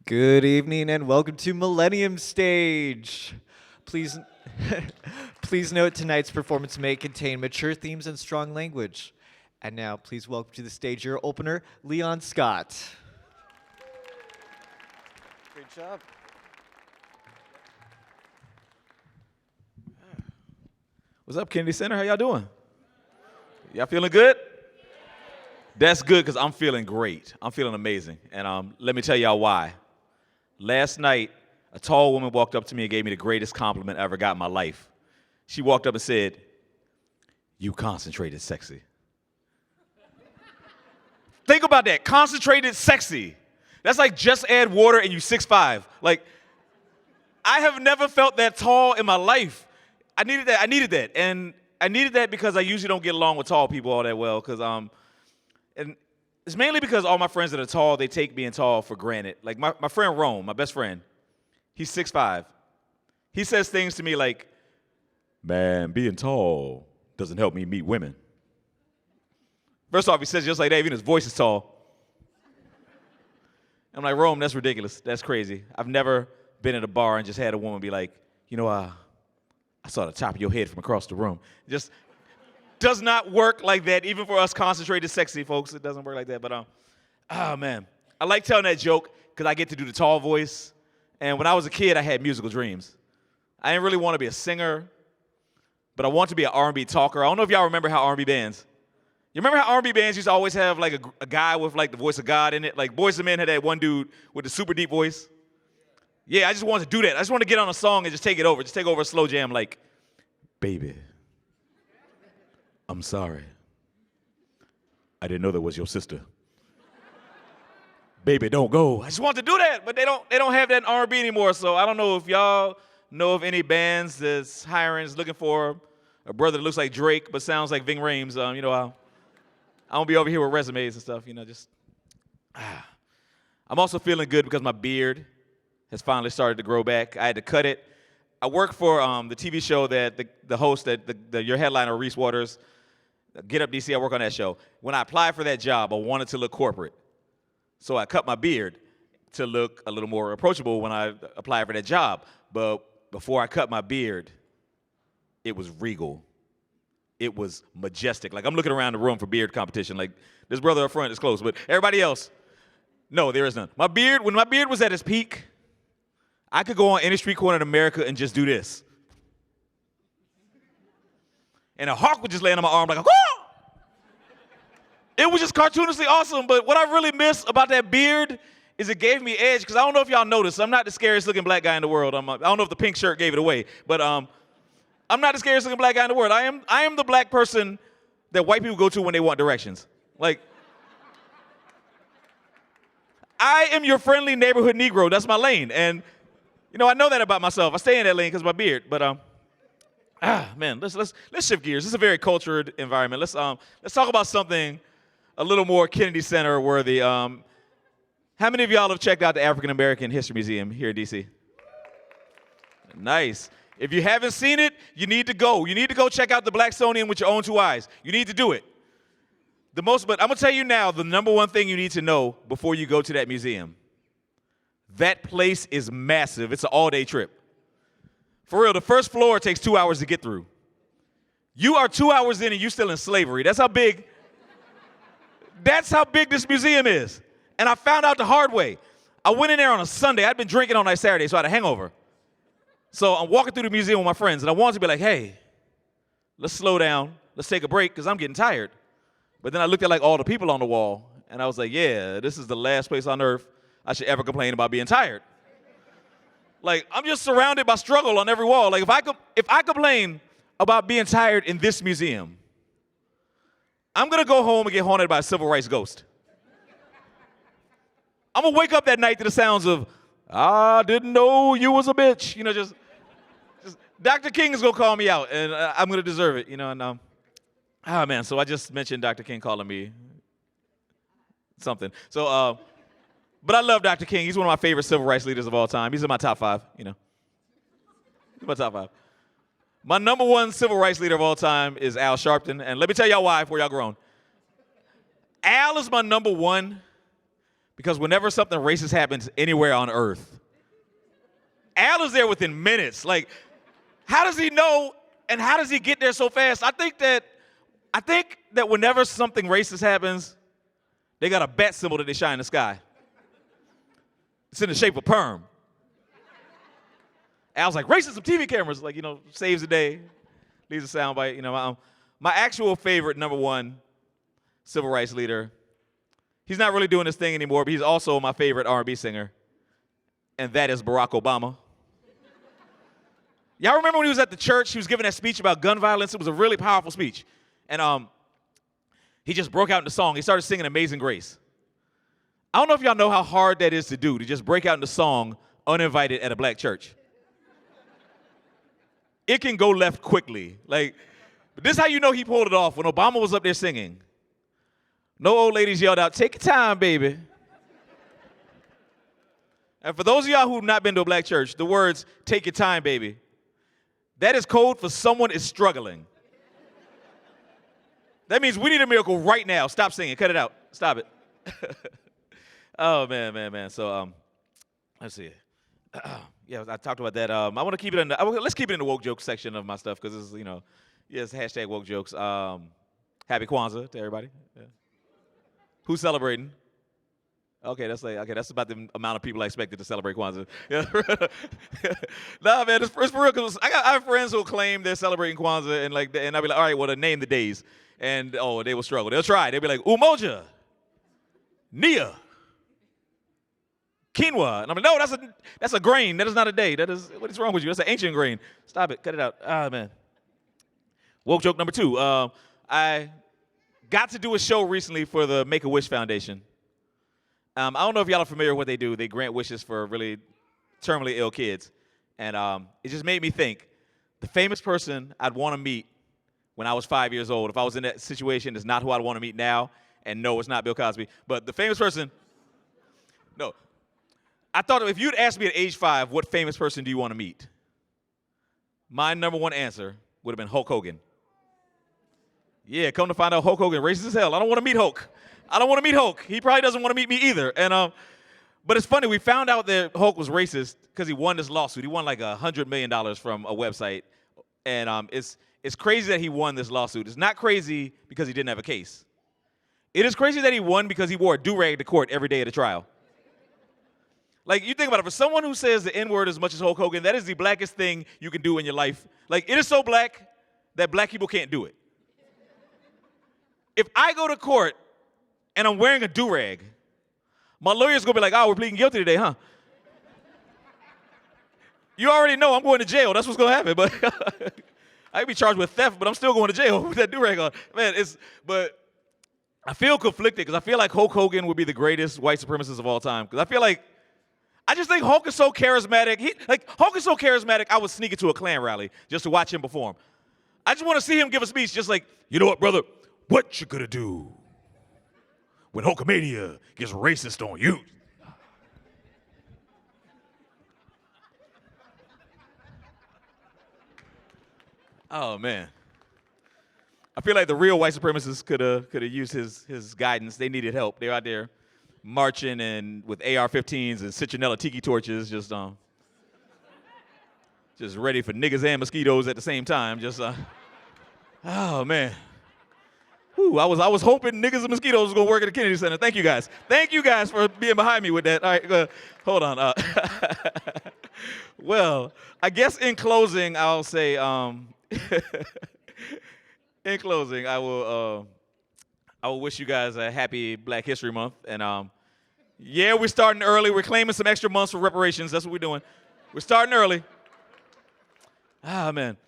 Good evening and welcome to Millennium Stage. Please, please note tonight's performance may contain mature themes and strong language. And now, please welcome to the stage your opener, Leon Scott. Great job. What's up, Kennedy Center? How y'all doing? Y'all feeling good? That's good because I'm feeling great. I'm feeling amazing. And let me tell y'all why. Last night, a tall woman walked up to me and gave me the greatest compliment I ever got in my life. She walked up and said, "You concentrated sexy." Think about that. Concentrated sexy. That's like just add water and you 6'5". Like, I have never felt that tall in my life. I needed that. And I needed that because I usually don't get along with tall people all that well. And it's mainly because all my friends that are tall, they take being tall for granted. Like my friend Rome, my best friend, he's 6'5". He says things to me like, "Man, being tall doesn't help me meet women." First off, he says just like that, even his voice is tall. I'm like, "Rome, that's ridiculous. That's crazy. I've never been at a bar and just had a woman be like, I saw the top of your head from across the room." It just does not work like that, even for us concentrated sexy folks. It doesn't work like that. But, man, I like telling that joke because I get to do the tall voice. And when I was a kid, I had musical dreams. I didn't really want to be a singer, but I want to be an R&B talker. I don't know if y'all remember how R&B bands. You remember how R&B bands used to always have like a guy with like the voice of God in it? Like Boyz II Men had that one dude with the super deep voice. Yeah, I just wanted to do that. I just want to get on a song and just take it over. Just take over a slow jam like, "Baby, I'm sorry. I didn't know that was your sister. Baby, don't go." I just want to do that, but they don't have that in R&B anymore. So I don't know if y'all know of any bands that's hiring, looking for a brother that looks like Drake but sounds like Ving Rhames. I won't be over here with resumes and stuff. I'm also feeling good because my beard has finally started to grow back. I had to cut it. I work for the TV show that the host, your headliner, Reese Waters, Get Up DC, I work on that show. When I applied for that job, I wanted to look corporate. So I cut my beard to look a little more approachable when I applied for that job. But before I cut my beard, it was regal. It was majestic. Like, I'm looking around the room for beard competition. Like, this brother up front is close, but everybody else, no, there is none. When my beard was at its peak, I could go on any street corner in America and just do this. And a hawk would just land on my arm like, "Whoa!" It was just cartoonishly awesome, but what I really miss about that beard is it gave me edge, because I don't know if y'all noticed, I'm not the scariest looking black guy in the world. I don't know if the pink shirt gave it away, but I'm not the scariest looking black guy in the world. I am the black person that white people go to when they want directions. Like, I am your friendly neighborhood Negro. That's my lane. And, I know that about myself. I stay in that lane because of my beard. But, man, let's shift gears. This is a very cultured environment. Let's talk about something a little more Kennedy Center worthy. How many of y'all have checked out the African American History Museum here in DC? Nice. If you haven't seen it, you need to go. You need to go check out the Blacksonian with your own two eyes. You need to do it. But I'm going to tell you now, the number one thing you need to know before you go to that museum. That place is massive. It's an all-day trip. For real, the first floor takes 2 hours to get through. You are 2 hours in and you're still in slavery. That's how big this museum is. And I found out the hard way. I went in there on a Sunday. I'd been drinking on that Saturday, so I had a hangover. So I'm walking through the museum with my friends, and I wanted to be like, "Hey, let's slow down. Let's take a break, because I'm getting tired." But then I looked at like all the people on the wall, and I was like, "Yeah, this is the last place on earth I should ever complain about being tired." Like, I'm just surrounded by struggle on every wall. Like, if I complain about being tired in this museum, I'm going to go home and get haunted by a civil rights ghost. I'm going to wake up that night to the sounds of, "I didn't know you was a bitch." Just Dr. King is going to call me out, and I'm going to deserve it, man, so I just mentioned Dr. King calling me something. So, but I love Dr. King. He's one of my favorite civil rights leaders of all time. He's in my top 5, He's in my top 5. My number one civil rights leader of all time is Al Sharpton, and let me tell y'all why before y'all grown. Al is my number one Because whenever something racist happens anywhere on earth, Al is there within minutes. Like, how does he know and how does he get there so fast? I think that whenever something racist happens, they got a bat symbol that they shine in the sky. It's in the shape of perm. Al's like, racism, TV cameras, like, saves the day, leaves a soundbite. My actual favorite number one civil rights leader, he's not really doing this thing anymore, but he's also my favorite R&B singer, and that is Barack Obama. Y'all remember when he was at the church, he was giving that speech about gun violence? It was a really powerful speech. And he just broke out into song. He started singing Amazing Grace. I don't know if y'all know how hard that is to do, to just break out into song uninvited at a black church. It can go left quickly. But this is how you know he pulled it off. When Obama was up there singing, no old ladies yelled out, "Take your time, baby." And for those of y'all who have not been to a black church, the words, "Take your time, baby," that is code for someone is struggling. That means we need a miracle right now. Stop singing. Cut it out. Stop it. Oh, man. So, let's see. Yeah, I talked about that. I want to keep it in let's keep it in the woke joke section of my stuff because this is, it's hashtag woke jokes. Happy Kwanzaa to everybody. Yeah. Who's celebrating? Okay, that's about the amount of people I expected to celebrate Kwanzaa. Yeah. Nah, man, it's for real because I have friends who claim they're celebrating Kwanzaa and I'll be like, all right, well, name the days, and they will struggle. They'll try. They'll be like Umoja, Nia, quinoa, and I'm like, no, that's a grain. That is not a day. What is wrong with you? That's an ancient grain. Stop it. Cut it out. Ah, man. Woke joke number 2. I got to do a show recently for the Make-A-Wish Foundation. I don't know if y'all are familiar with what they do. They grant wishes for really terminally ill kids. And it just made me think, the famous person I'd want to meet when I was 5 years old, if I was in that situation, is not who I'd want to meet now. And no, it's not Bill Cosby. But the famous person, no. I thought if you'd asked me at age 5, what famous person do you want to meet? My number one answer would have been Hulk Hogan. Yeah, come to find out, Hulk Hogan, racist as hell. I don't want to meet Hulk. He probably doesn't want to meet me either. And but it's funny, we found out that Hulk was racist because he won this lawsuit. He won like $100 million from a website. And it's crazy that he won this lawsuit. It's not crazy because he didn't have a case. It is crazy that he won because he wore a do-rag to court every day of the trial. Like, you think about it, for someone who says the N-word as much as Hulk Hogan, that is the blackest thing you can do in your life. Like, it is so black that black people can't do it. If I go to court and I'm wearing a do-rag, my lawyer's gonna be like, oh, we're pleading guilty today, huh? You already know I'm going to jail. That's what's gonna happen. But I could be charged with theft, but I'm still going to jail with that do-rag on. Man, but I feel conflicted because I feel like Hulk Hogan would be the greatest white supremacist of all time. Because I just think Hulk is so charismatic. Hulk is so charismatic, I would sneak into a Klan rally just to watch him perform. I just want to see him give a speech just like, you know what, brother? What you gonna do when Hulkamania gets racist on you? Oh, man. I feel like the real white supremacists could have used his guidance. They needed help. They're out there marching and with AR-15s and citronella tiki torches, just ready for niggas and mosquitoes at the same time. Oh, man. Whew, I was hoping niggas and mosquitoes was gonna work at the Kennedy Center. Thank you guys. Thank you guys for being behind me with that. All right, hold on. Well, I guess in closing, I'll say, in closing, I will wish you guys a happy Black History Month. And yeah, we're starting early. We're claiming some extra months for reparations. That's what we're doing. We're starting early. Ah, man.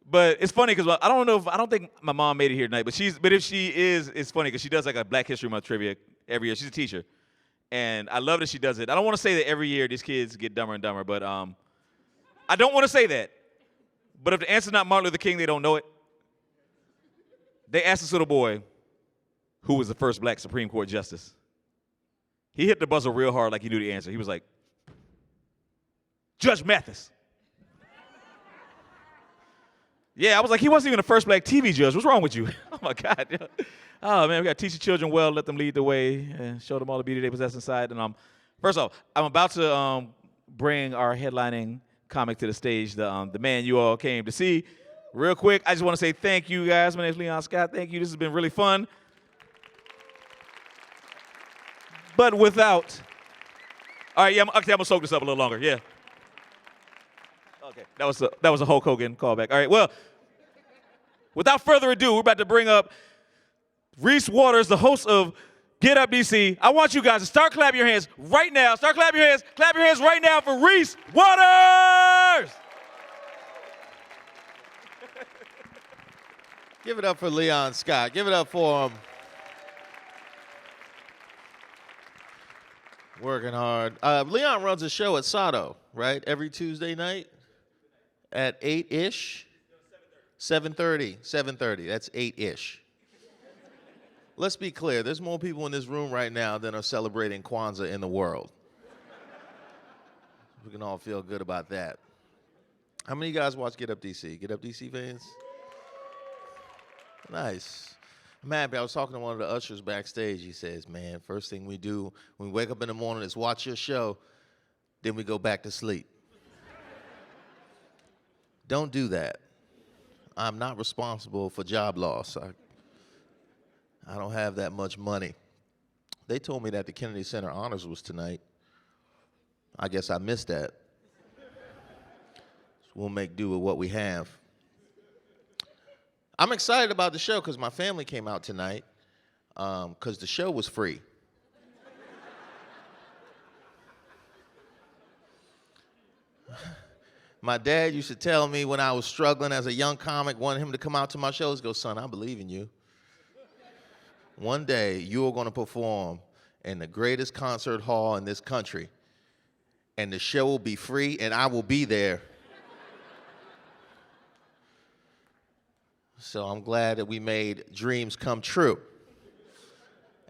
But it's funny because I don't think my mom made it here tonight, but if she is, it's funny because she does like a Black History Month trivia every year. She's a teacher. And I love that she does it. I don't want to say that every year these kids get dumber and dumber, but I don't want to say that. But if the answer's not Martin Luther King, they don't know it. They asked this little boy who was the first Black Supreme Court justice. He hit the buzzer real hard like he knew the answer. He was like, Judge Mathis. Yeah, I was like, he wasn't even the first black TV judge. What's wrong with you? Oh, my God. Oh, man, we got to teach the children well, let them lead the way, and show them all the beauty they possess inside. And first off, I'm about to bring our headlining comic to the stage, the man you all came to see. Real quick, I just want to say thank you, guys. My name's Leon Scott. Thank you. This has been really fun. But without... All right, yeah, I'm going to soak this up a little longer, yeah. Okay, that was a Hulk Hogan callback. All right, well, without further ado, we're about to bring up Reese Waters, the host of Get Up DC. I want you guys to start clapping your hands right now. Start clapping your hands. Clap your hands right now for Reese Waters. Give it up for Leon Scott. Give it up for him. Working hard. Leon runs a show at Sato, right? Every Tuesday night at 8-ish? 7:30. 7:30. That's 8-ish. Let's be clear. There's more people in this room right now than are celebrating Kwanzaa in the world. We can all feel good about that. How many of you guys watch Get Up DC? Get Up DC fans? Nice. I'm happy. I was talking to one of the ushers backstage. He says, man, first thing we do when we wake up in the morning is watch your show, then we go back to sleep. Don't do that. I'm not responsible for job loss. I don't have that much money. They told me that the Kennedy Center Honors was tonight. I guess I missed that. So we'll make do with what we have. I'm excited about the show because my family came out tonight because the show was free. My dad used to tell me when I was struggling as a young comic, wanted him to come out to my shows, go, son, I believe in you. One day, you are going to perform in the greatest concert hall in this country, and the show will be free, and I will be there. So I'm glad that we made dreams come true.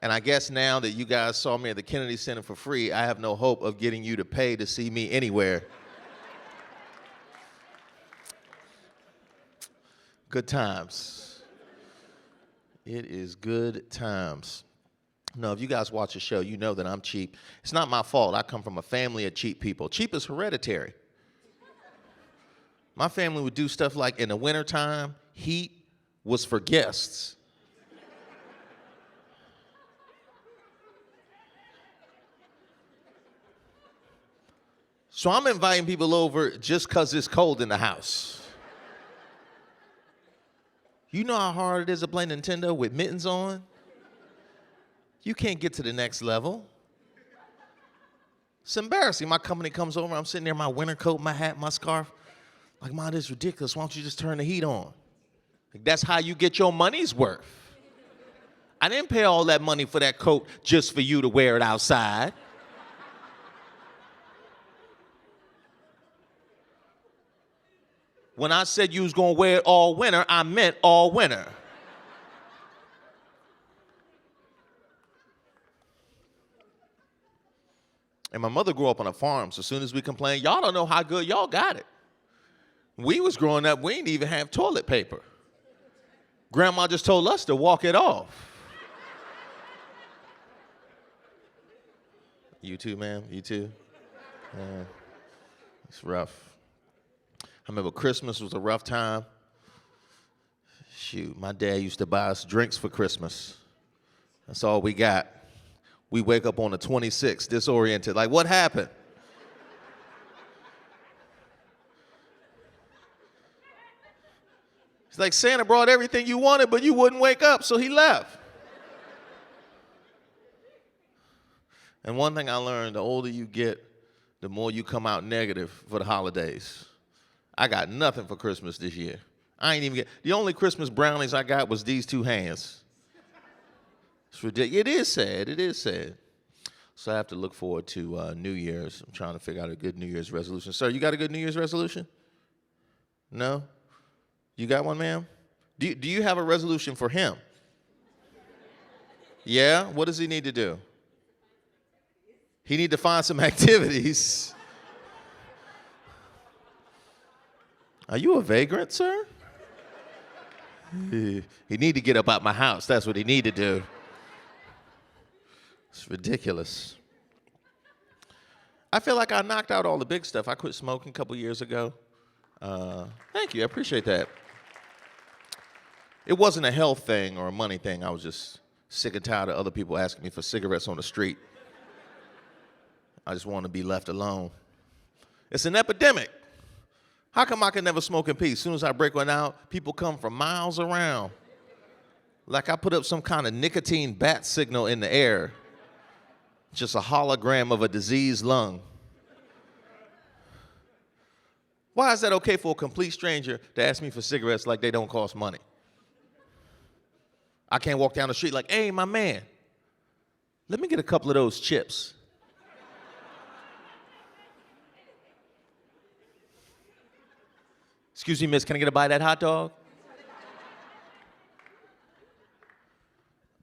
And I guess now that you guys saw me at the Kennedy Center for free, I have no hope of getting you to pay to see me anywhere. Good times. It is good times. No, if you guys watch the show, you know that I'm cheap. It's not my fault. I come from a family of cheap people. Cheap is hereditary. My family would do stuff like in the wintertime, heat was for guests. So I'm inviting people over just because it's cold in the house. You know how hard it is to play Nintendo with mittens on? You can't get to the next level. It's embarrassing. My company comes over, I'm sitting there in my winter coat, my hat, my scarf. Like, Mom, this is ridiculous. Why don't you just turn the heat on? Like, that's how you get your money's worth. I didn't pay all that money for that coat just for you to wear it outside. When I said you was gonna wear it all winter, I meant all winter. And my mother grew up on a farm, so as soon as we complained, y'all don't know how good y'all got it. We was growing up, we didn't even have toilet paper. Grandma just told us to walk it off. You too, ma'am? You too? It's rough. I remember Christmas was a rough time. Shoot, my dad used to buy us drinks for Christmas. That's all we got. We wake up on the 26th, disoriented. Like, what happened? It's like Santa brought everything you wanted, but you wouldn't wake up, so he left. And one thing I learned, the older you get, the more you come out negative for the holidays. I got nothing for Christmas this year. I ain't even get, the only Christmas brownies I got was these two hands. It's ridiculous. It is sad. It is sad. So I have to look forward to New Year's. I'm trying to figure out a good New Year's resolution. Sir, you got a good New Year's resolution? No? You got one, ma'am? Do you have a resolution for him? Yeah? What does he need to do? He need to find some activities. Are you a vagrant, sir? He need to get up out my house. That's what he need to do. It's ridiculous. I feel like I knocked out all the big stuff. I quit smoking a couple years ago. Thank you. I appreciate that. It wasn't a health thing or a money thing. I was just sick and tired of other people asking me for cigarettes on the street. I just want to be left alone. It's an epidemic. How come I can never smoke in peace? As soon as I break one out, people come from miles around. Like I put up some kind of nicotine bat signal in the air. Just a hologram of a diseased lung. Why is that okay for a complete stranger to ask me for cigarettes like they don't cost money? I can't walk down the street like, hey, my man, let me get a couple of those chips. Excuse me, miss, can I get a bite of that hot dog?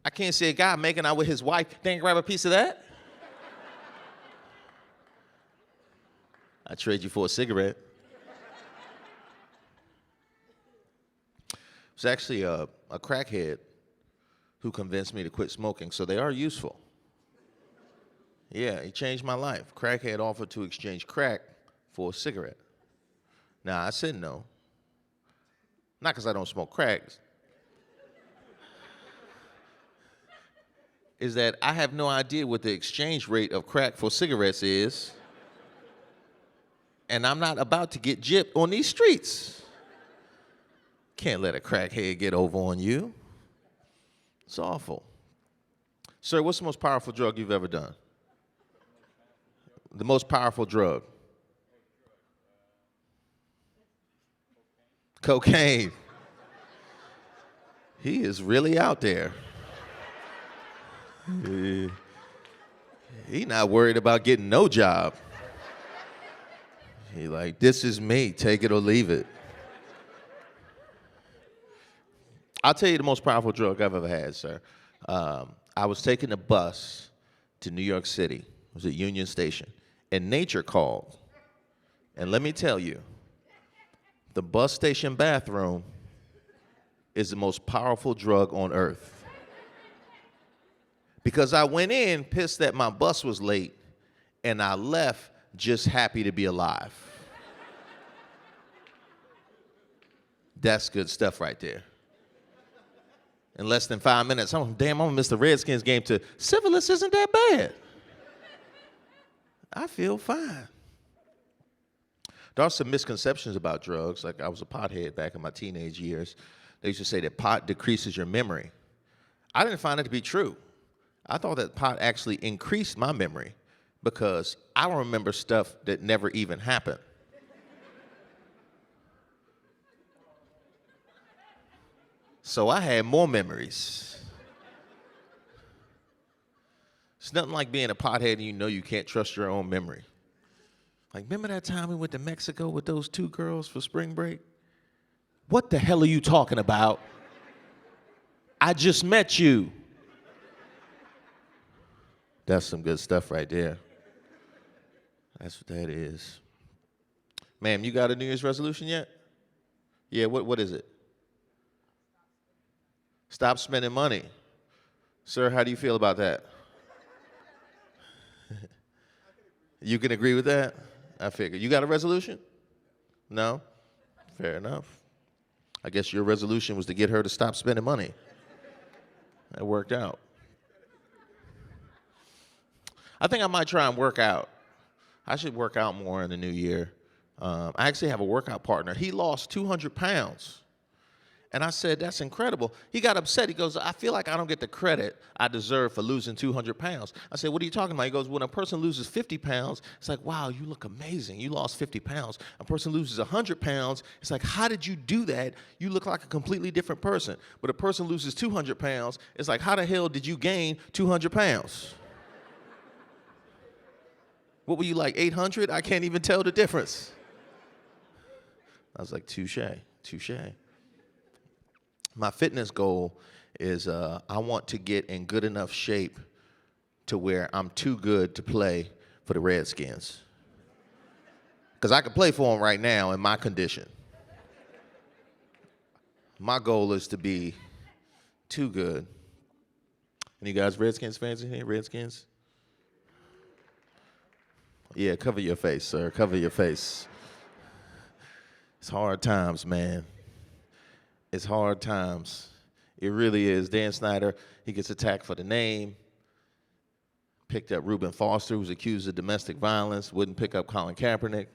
I can't see a guy making out with his wife. Can I grab a piece of that? I trade you for a cigarette. It's actually a crackhead who convinced me to quit smoking, so they are useful. Yeah, he changed my life. Crackhead offered to exchange crack for a cigarette. Now, I said no. Not because I don't smoke crack. Is that I have no idea what the exchange rate of crack for cigarettes is. And I'm not about to get gypped on these streets. Can't let a crackhead get over on you. It's awful. Sir, what's the most powerful drug you've ever done? The most powerful drug? Cocaine. He is really out there. He not worried about getting no job. He like, this is me, take it or leave it. I'll tell you the most powerful drug I've ever had, sir. I was taking a bus to New York City. It was at Union Station. And nature called. And let me tell you, the bus station bathroom is the most powerful drug on earth. Because I went in pissed that my bus was late, and I left just happy to be alive. That's good stuff right there. In less than 5 minutes, I'm gonna miss the Redskins game to syphilis isn't that bad. I feel fine. There are some misconceptions about drugs. Like I was a pothead back in my teenage years. They used to say that pot decreases your memory. I didn't find it to be true. I thought that pot actually increased my memory because I remember stuff that never even happened. So I had more memories. It's nothing like being a pothead and you know you can't trust your own memory. Like, remember that time we went to Mexico with those two girls for spring break? What the hell are you talking about? I just met you. That's some good stuff right there. That's what that is. Ma'am, you got a New Year's resolution yet? Yeah, what is it? Stop spending money. Sir, how do you feel about that? You can agree with that? I figure. You got a resolution? No? Fair enough. I guess your resolution was to get her to stop spending money. That worked out. I think I might try and work out. I should work out more in the new year. I actually have a workout partner. He lost 200 pounds. And I said, that's incredible. He got upset. He goes, I feel like I don't get the credit I deserve for losing 200 pounds. I said, what are you talking about? He goes, when a person loses 50 pounds, it's like, wow, you look amazing. You lost 50 pounds. A person loses 100 pounds. It's like, how did you do that? You look like a completely different person. But a person loses 200 pounds. It's like, how the hell did you gain 200 pounds? What were you, like 800? I can't even tell the difference. I was like, touche, touche. My fitness goal is I want to get in good enough shape to where I'm too good to play for the Redskins. Because I can play for them right now in my condition. My goal is to be too good. Any guys Redskins fans in here? Redskins? Yeah, cover your face, sir. Cover your face. It's hard times, man. It's hard times. It really is. Dan Snyder, he gets attacked for the name. Picked up Reuben Foster, who's accused of domestic violence. Wouldn't pick up Colin Kaepernick.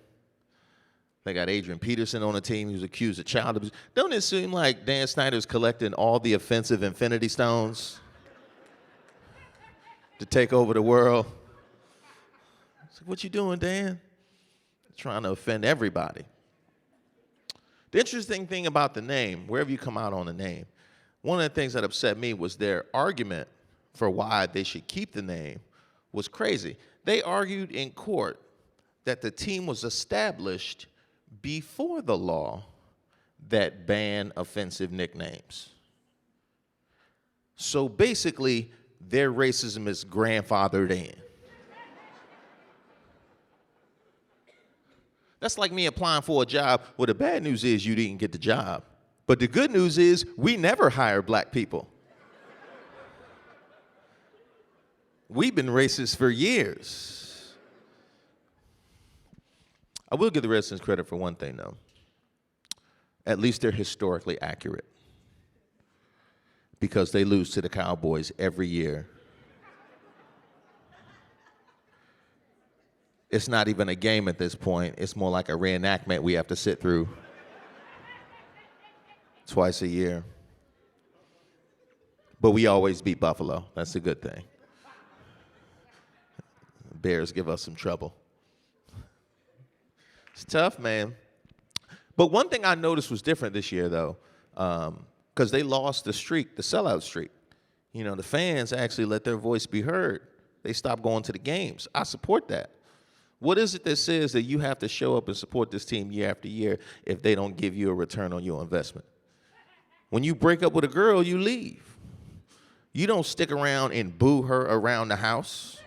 They got Adrian Peterson on the team who's accused of child abuse. Don't it seem like Dan Snyder's collecting all the offensive infinity stones to take over the world? It's like, what you doing, Dan? Trying to offend everybody. The interesting thing about the name, wherever you come out on the name, one of the things that upset me was their argument for why they should keep the name was crazy. They argued in court that the team was established before the law that banned offensive nicknames. So basically, their racism is grandfathered in. That's like me applying for a job. Well, the bad news is you didn't get the job. But the good news is we never hire black people. We've been racist for years. I will give the Redskins credit for one thing, though. At least they're historically accurate. Because they lose to the Cowboys every year. It's not even a game at this point. It's more like a reenactment we have to sit through twice a year. But we always beat Buffalo. That's a good thing. Bears give us some trouble. It's tough, man. But one thing I noticed was different this year, though, because they lost the streak, the sellout streak. You know, the fans actually let their voice be heard. They stopped going to the games. I support that. What is it that says that you have to show up and support this team year after year if they don't give you a return on your investment? When you break up with a girl, you leave. You don't stick around and boo her around the house.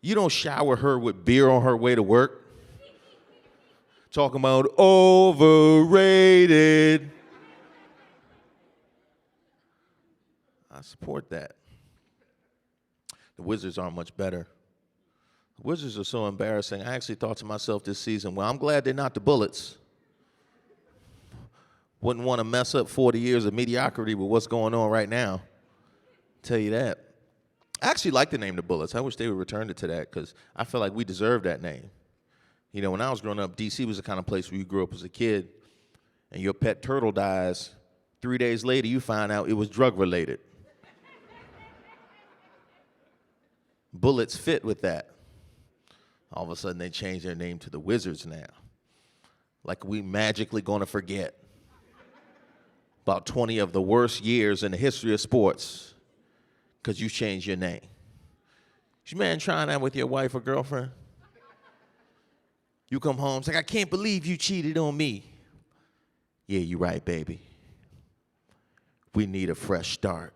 You don't shower her with beer on her way to work. Talking about overrated. I support that. The Wizards aren't much better. The Wizards are so embarrassing. I actually thought to myself this season, well, I'm glad they're not the Bullets. Wouldn't want to mess up 40 years of mediocrity with what's going on right now. Tell you that. I actually like the name the Bullets. I wish they would return it to that because I feel like we deserve that name. You know, when I was growing up, D.C. was the kind of place where you grew up as a kid and your pet turtle dies. 3 days later, you find out it was drug-related. Bullets fit with that. All of a sudden, they changed their name to the Wizards now. Like we magically going to forget about 20 of the worst years in the history of sports because you changed your name. Is your man trying that with your wife or girlfriend? You come home, it's like, I can't believe you cheated on me. Yeah, you're right, baby. We need a fresh start.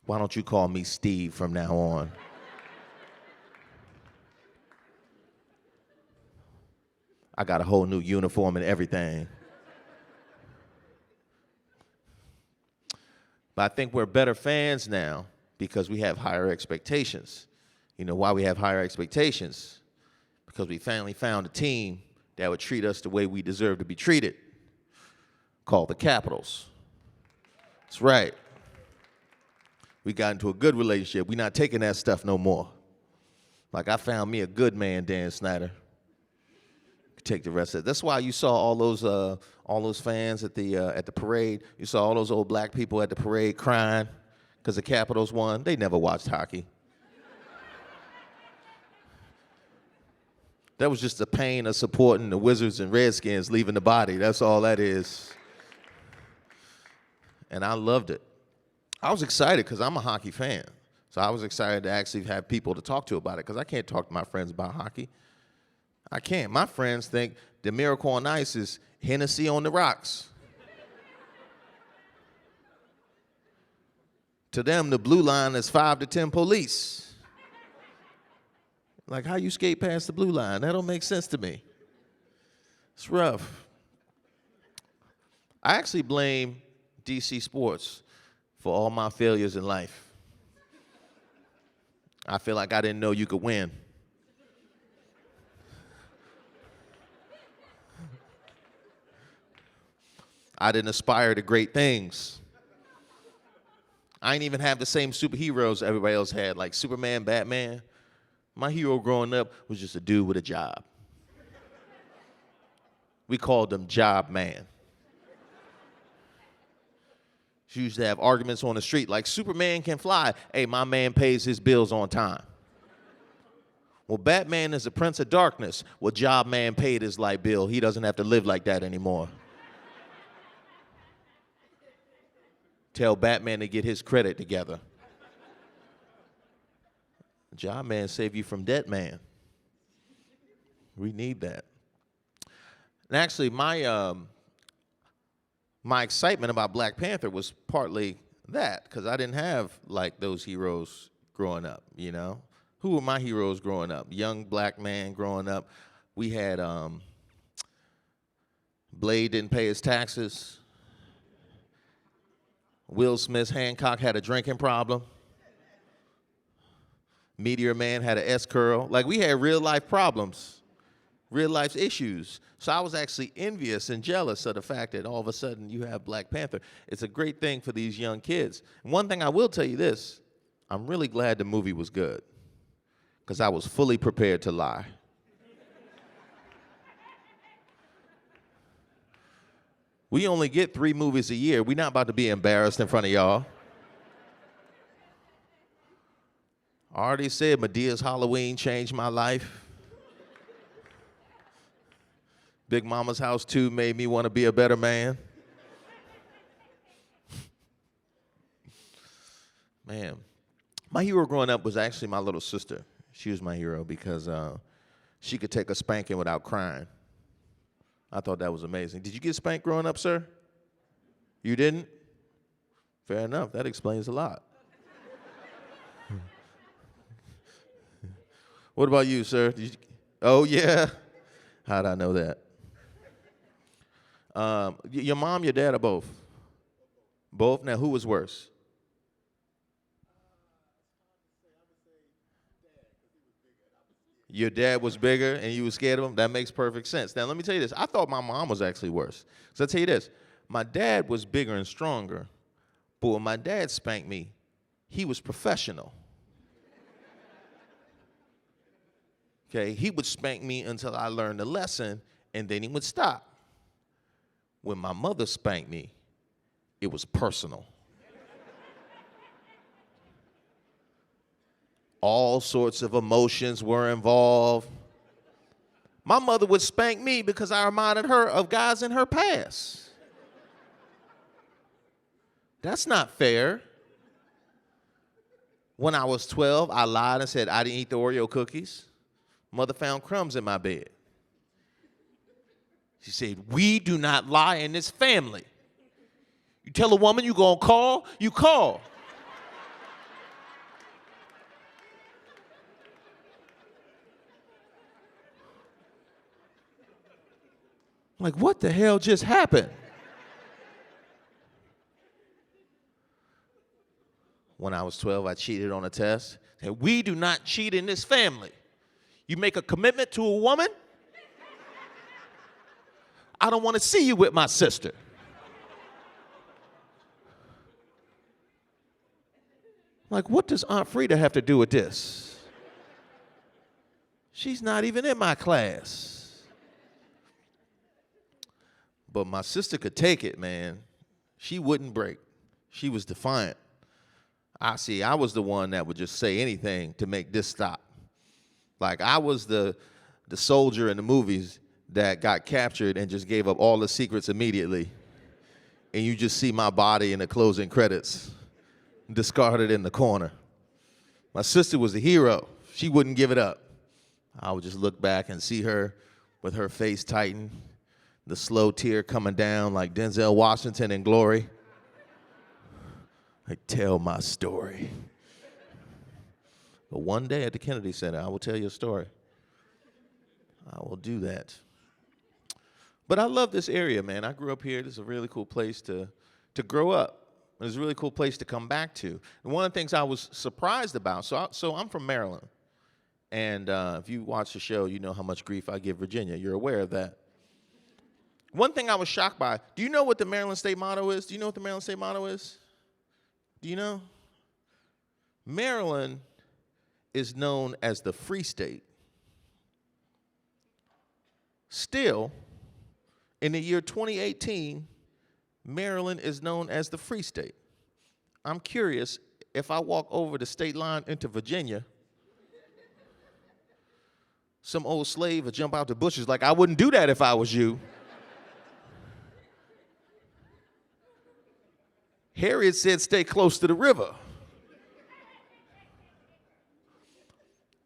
Why don't you call me Steve from now on? I got a whole new uniform and everything. But I think we're better fans now because we have higher expectations. You know why we have higher expectations? Because we finally found a team that would treat us the way we deserve to be treated, called the Capitals. That's right. We got into a good relationship. We're not taking that stuff no more. Like I found me a good man, Dan Snyder. Take the rest of it. That's why you saw all those fans at the parade. You saw all those old black people at the parade crying because the Capitals won. They never watched hockey. That was just the pain of supporting the Wizards and Redskins leaving the body. That's all that is. And I loved it. I was excited because I'm a hockey fan. So I was excited to actually have people to talk to about it because I can't talk to my friends about hockey. I can't. My friends think the Miracle on Ice is Hennessy on the rocks. To them, the blue line is 5 to 10 police. Like, how you skate past the blue line? That don't make sense to me. It's rough. I actually blame DC Sports for all my failures in life. I feel like I didn't know you could win. I didn't aspire to great things. I didn't even have the same superheroes everybody else had, like Superman, Batman. My hero growing up was just a dude with a job. We called him Job Man. She used to have arguments on the street like, Superman can fly. Hey, my man pays his bills on time. Well, Batman is the Prince of Darkness. Well, Job Man paid his light bill. He doesn't have to live like that anymore. Tell Batman to get his credit together. Job Man saved you from Debt Man. We need that. And actually, my excitement about Black Panther was partly that, because I didn't have like those heroes growing up, you know? Who were my heroes growing up? Young black man growing up. We had Blade didn't pay his taxes. Will Smith's Hancock had a drinking problem. Meteor Man had an S-curl. Like, we had real life problems, real life issues. So I was actually envious and jealous of the fact that all of a sudden you have Black Panther. It's a great thing for these young kids. And one thing I will tell you this, I'm really glad the movie was good, because I was fully prepared to lie. We only get 3 movies a year. We're not about to be embarrassed in front of y'all. I already said Medea's Halloween changed my life. Big Mama's House 2 made me want to be a better man. Man, my hero growing up was actually my little sister. She was my hero because she could take a spanking without crying. I thought that was amazing. Did you get spanked growing up, sir? You didn't? Fair enough. That explains a lot. What about you, sir? Oh, yeah? How'd I know that? Your mom, your dad, or both? Both? Now, who was worse? Your dad was bigger and you were scared of him? That makes perfect sense. Now, let me tell you this. I thought my mom was actually worse. So I'll tell you this. My dad was bigger and stronger, but when my dad spanked me, he was professional. Okay, he would spank me until I learned the lesson, and then he would stop. When my mother spanked me, it was personal. All sorts of emotions were involved. My mother would spank me because I reminded her of guys in her past. That's not fair. When I was 12, I lied and said I didn't eat the Oreo cookies. Mother found crumbs in my bed. She said, we do not lie in this family. You tell a woman you're going to call, you call. Like, what the hell just happened? When I was 12, I cheated on a test. Said, we do not cheat in this family. You make a commitment to a woman, I don't want to see you with my sister. Like, what does Aunt Frida have to do with this? She's not even in my class. But my sister could take it, man. She wouldn't break. She was defiant. I was the one that would just say anything to make this stop. Like, I was the soldier in the movies that got captured and just gave up all the secrets immediately. And you just see my body in the closing credits, discarded in the corner. My sister was the hero. She wouldn't give it up. I would just look back and see her with her face tightened, the slow tear coming down like Denzel Washington in Glory. I tell my story. But one day at the Kennedy Center, I will tell you a story. I will do that. But I love this area, man. I grew up here. This is a really cool place to grow up. It's a really cool place to come back to. And one of the things I was surprised about, so I'm from Maryland. And if you watch the show, you know how much grief I give Virginia. You're aware of that. One thing I was shocked by, do you know what the Maryland state motto is? Do you know what the Maryland state motto is? Do you know? Maryland is known as the Free State. Still, in the year 2018, Maryland is known as the Free State. I'm curious, if I walk over the state line into Virginia, some old slave would jump out the bushes like, I wouldn't do that if I was you. Harriet said, stay close to the river.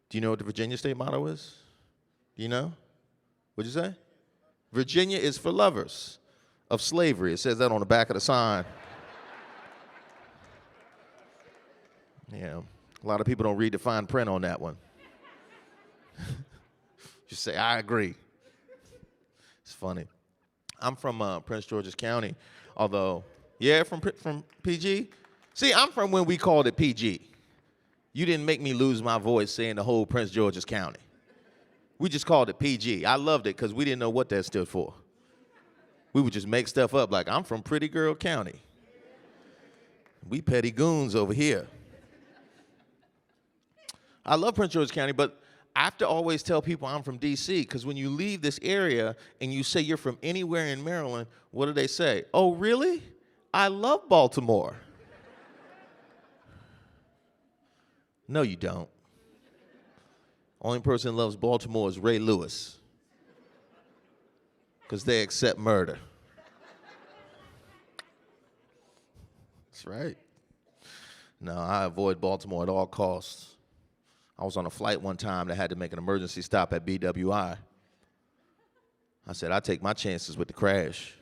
Do you know what the Virginia state motto is? Do you know? What'd you say? Virginia is for lovers of slavery. It says that on the back of the sign. Yeah, a lot of people don't read the fine print on that one. Just say, I agree. It's funny. I'm from Prince George's County, although, yeah, from PG? See, I'm from when we called it PG. You didn't make me lose my voice saying the whole Prince George's County. We just called it PG. I loved it because we didn't know what that stood for. We would just make stuff up like, I'm from Pretty Girl County. We petty goons over here. I love Prince George's County, but I have to always tell people I'm from D.C. because when you leave this area and you say you're from anywhere in Maryland, what do they say? Oh, really? I love Baltimore. No, you don't. Only person that loves Baltimore is Ray Lewis because they accept murder. That's right. No, I avoid Baltimore at all costs. I was on a flight one time that had to make an emergency stop at BWI. I said, I take my chances with the crash.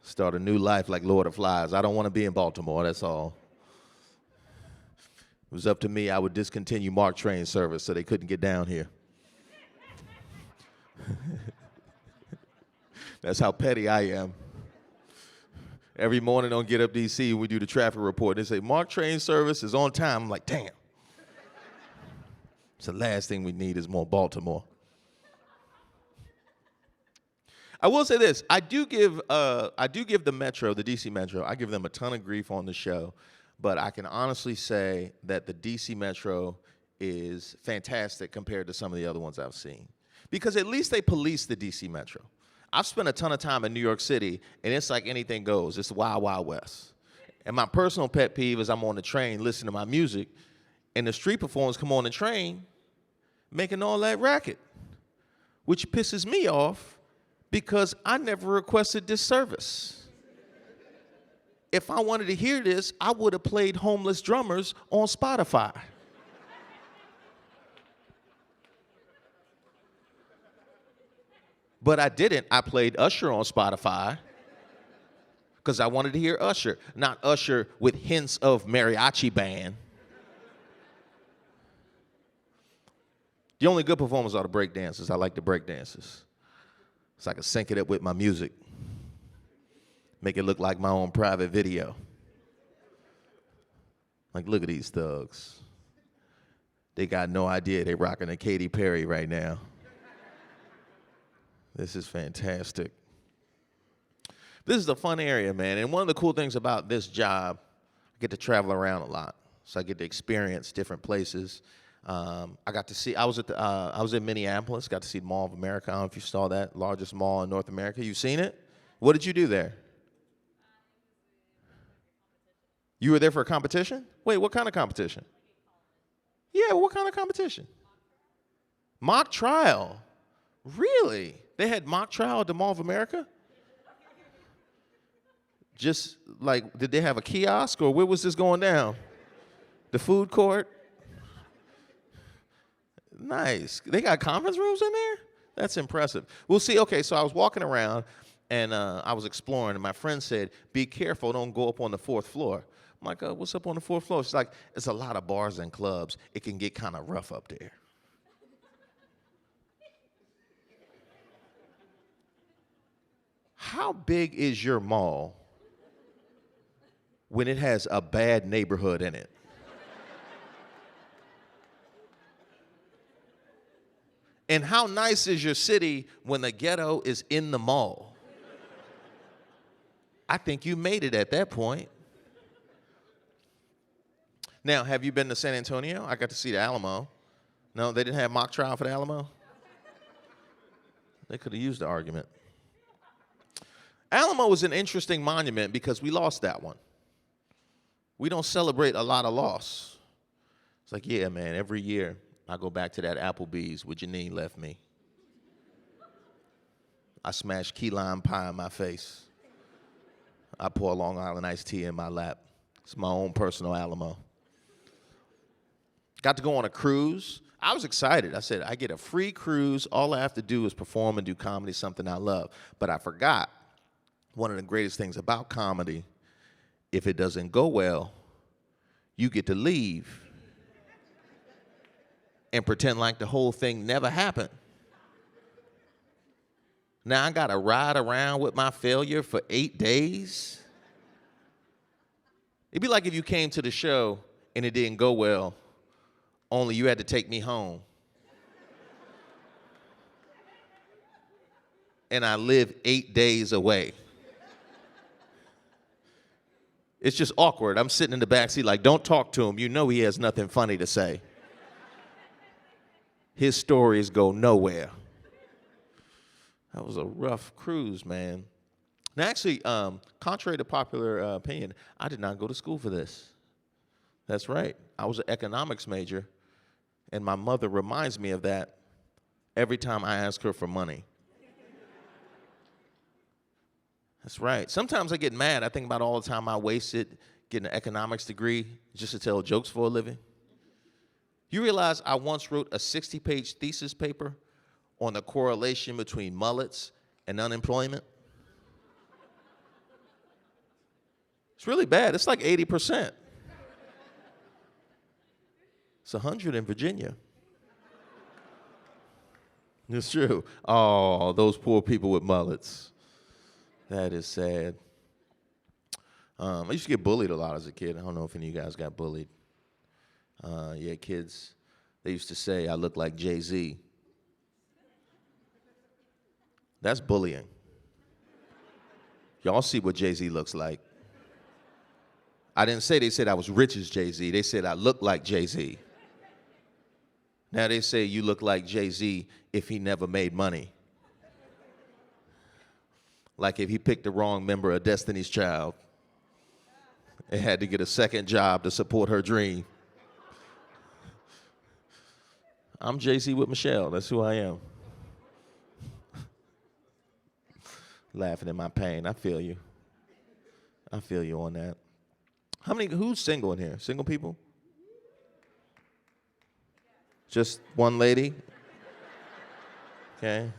Start a new life like Lord of Flies. I don't want to be in Baltimore, that's all. It was up to me, I would discontinue MARC train service so they couldn't get down here. That's how petty I am. Every morning on Get Up DC, we do the traffic report. They say, MARC train service is on time. I'm like, damn. It's the last thing we need is more Baltimore. I will say this. I do give the Metro, the DC Metro, I give them a ton of grief on the show. But I can honestly say that the DC Metro is fantastic compared to some of the other ones I've seen. Because at least they police the DC Metro. I've spent a ton of time in New York City, and it's like anything goes. It's the Wild Wild West. And my personal pet peeve is I'm on the train listening to my music, and the street performers come on the train making all that racket, which pisses me off because I never requested this service. If I wanted to hear this, I would have played Homeless Drummers on Spotify. But I didn't. I played Usher on Spotify because I wanted to hear Usher, not Usher with hints of mariachi band. The only good performers are the break dancers. I like the break dancers. So I can sync it up with my music. Make it look like my own private video. Like, look at these thugs. They got no idea they rocking a Katy Perry right now. This is fantastic. This is a fun area, man. And one of the cool things about this job, I get to travel around a lot. So I get to experience different places. I got to see, I was in Minneapolis, got to see the Mall of America. I don't know if you saw that, largest mall in North America. You seen it? What did you do there? You were there for a competition? Wait, what kind of competition? Yeah, what kind of competition? Mock trial. Really? They had mock trial at the Mall of America? Just like, did they have a kiosk or where was this going down? The food court? Nice. They got conference rooms in there? That's impressive. We'll see. Okay, so I was walking around And I was exploring, and my friend said, be careful, don't go up on the 4th floor. I'm like, what's up on the 4th floor? She's like, it's a lot of bars and clubs. It can get kind of rough up there. How big is your mall when it has a bad neighborhood in it? And how nice is your city when the ghetto is in the mall? I think you made it at that point. Now, have you been to San Antonio? I got to see the Alamo. No, they didn't have mock trial for the Alamo? They could have used the argument. Alamo was an interesting monument because we lost that one. We don't celebrate a lot of loss. It's like, yeah, man, every year I go back to that Applebee's where Janine left me. I smash key lime pie in my face. I pour Long Island iced tea in my lap. It's my own personal Alamo. Got to go on a cruise. I was excited. I said, I get a free cruise. All I have to do is perform and do comedy, something I love. But I forgot one of the greatest things about comedy, if it doesn't go well, you get to leave and pretend like the whole thing never happened. Now I gotta ride around with my failure for 8 days. It'd be like if you came to the show and it didn't go well, only you had to take me home. And I live 8 days away. It's just awkward. I'm sitting in the backseat like, don't talk to him. You know he has nothing funny to say. His stories go nowhere. That was a rough cruise, man. Now, actually, contrary to popular opinion, I did not go to school for this. That's right. I was an economics major, and my mother reminds me of that every time I ask her for money. That's right. Sometimes I get mad. I think about all the time I wasted getting an economics degree just to tell jokes for a living. You realize I once wrote a 60-page thesis paper on the correlation between mullets and unemployment? It's really bad. It's like 80%. It's 100 in Virginia. It's true. Oh, those poor people with mullets. That is sad. I used to get bullied a lot as a kid. I don't know if any of you guys got bullied. Yeah, kids, they used to say I look like Jay-Z. That's bullying. Y'all see what Jay-Z looks like. I didn't say they said I was rich as Jay-Z. They said I look like Jay-Z. Now they say you look like Jay-Z if he never made money. Like if he picked the wrong member of Destiny's Child and had to get a second job to support her dream. I'm Jay-Z with Michelle. That's who I am. Laughing in my pain. I feel you. I feel you on that. Who's single in here? Single people? Just one lady? Okay.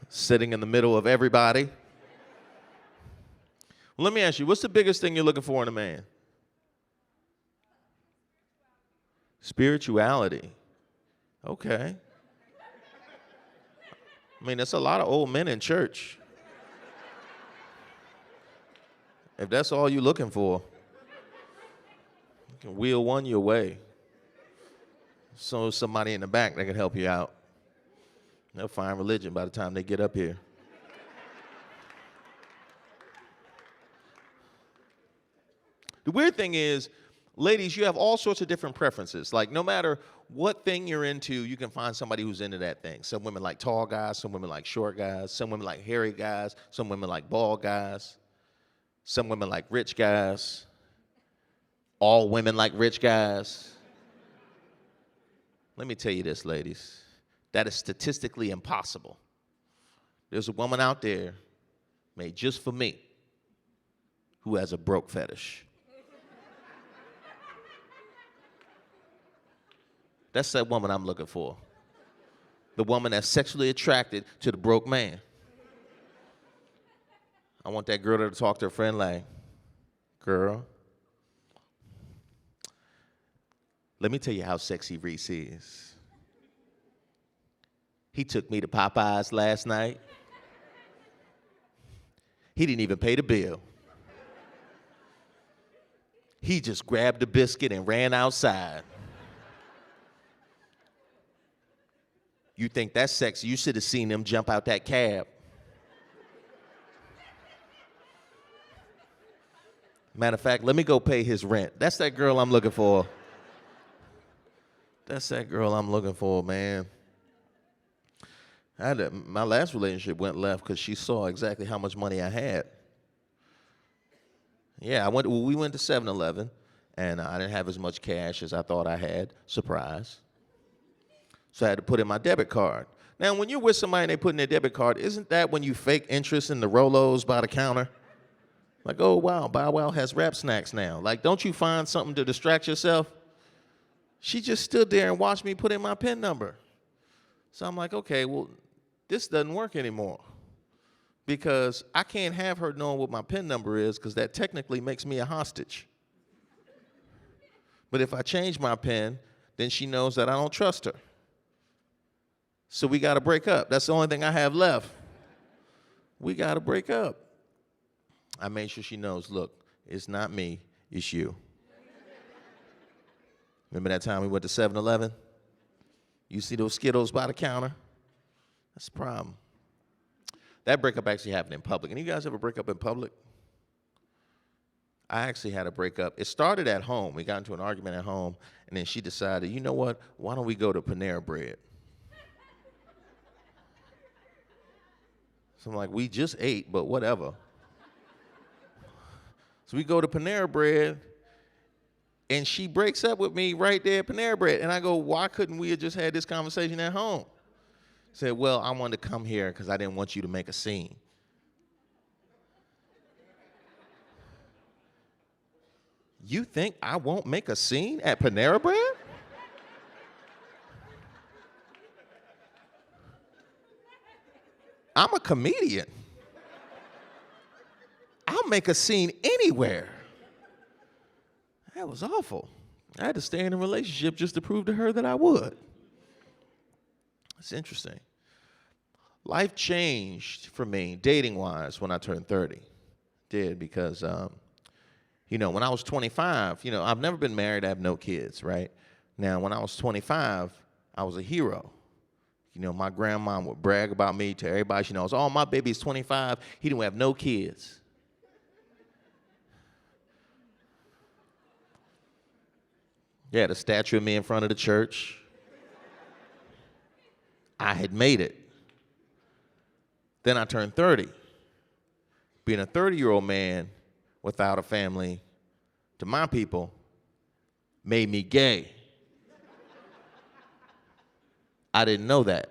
Sitting in the middle of everybody. Well, let me ask you, what's the biggest thing you're looking for in a man? Spirituality. Okay. I mean, that's a lot of old men in church. If that's all you're looking for, you can wheel one your way. So somebody in the back that can help you out. They'll find religion by the time they get up here. The weird thing is, ladies, you have all sorts of different preferences. Like, no matter what thing you're into, you can find somebody who's into that thing. Some women like tall guys, some women like short guys, some women like hairy guys, some women like bald guys, some women like rich guys, all women like rich guys. Let me tell you this, ladies. That is statistically impossible. There's a woman out there made just for me who has a broke fetish. That's that woman I'm looking for. The woman that's sexually attracted to the broke man. I want that girl to talk to her friend like, girl, let me tell you how sexy Reese is. He took me to Popeyes last night. He didn't even pay the bill. He just grabbed a biscuit and ran outside. You think that's sexy? You should have seen him jump out that cab. Matter of fact, let me go pay his rent. That's that girl I'm looking for. That's that girl I'm looking for, man. My last relationship went left because she saw exactly how much money I had. Yeah, we went to 7-Eleven, and I didn't have as much cash as I thought I had. Surprise. So I had to put in my debit card. Now, when you're with somebody and they put in their debit card, isn't that when you fake interest in the Rolos by the counter? Like, oh, wow, Bow Wow has rap snacks now. Like, don't you find something to distract yourself? She just stood there and watched me put in my PIN number. So I'm like, okay, well, this doesn't work anymore because I can't have her knowing what my PIN number is because that technically makes me a hostage. But if I change my PIN, then she knows that I don't trust her. So we got to break up. That's the only thing I have left. We got to break up. I made sure she knows, look, it's not me, it's you. Remember that time we went to 7-Eleven? You see those Skittles by the counter? That's the problem. That breakup actually happened in public. Any of you guys ever break up in public? I actually had a breakup. It started at home. We got into an argument at home, and then she decided, you know what? Why don't we go to Panera Bread? So I'm like, we just ate, but whatever. So we go to Panera Bread, and she breaks up with me right there at Panera Bread. And I go, why couldn't we have just had this conversation at home? Said, well, I wanted to come here because I didn't want you to make a scene. You think I won't make a scene at Panera Bread? I'm a comedian. I'll make a scene anywhere. That was awful. I had to stay in a relationship just to prove to her that I would. It's interesting. Life changed for me, dating-wise, when I turned 30. It did, because, when I was 25, I've never been married. I have no kids, right? Now, when I was 25, I was a hero. My grandma would brag about me to everybody she knows. Oh, my baby's 25. He didn't have no kids. Yeah, the statue of me in front of the church. I had made it. Then I turned 30. Being a 30-year-old man without a family, to my people, made me gay. I didn't know that.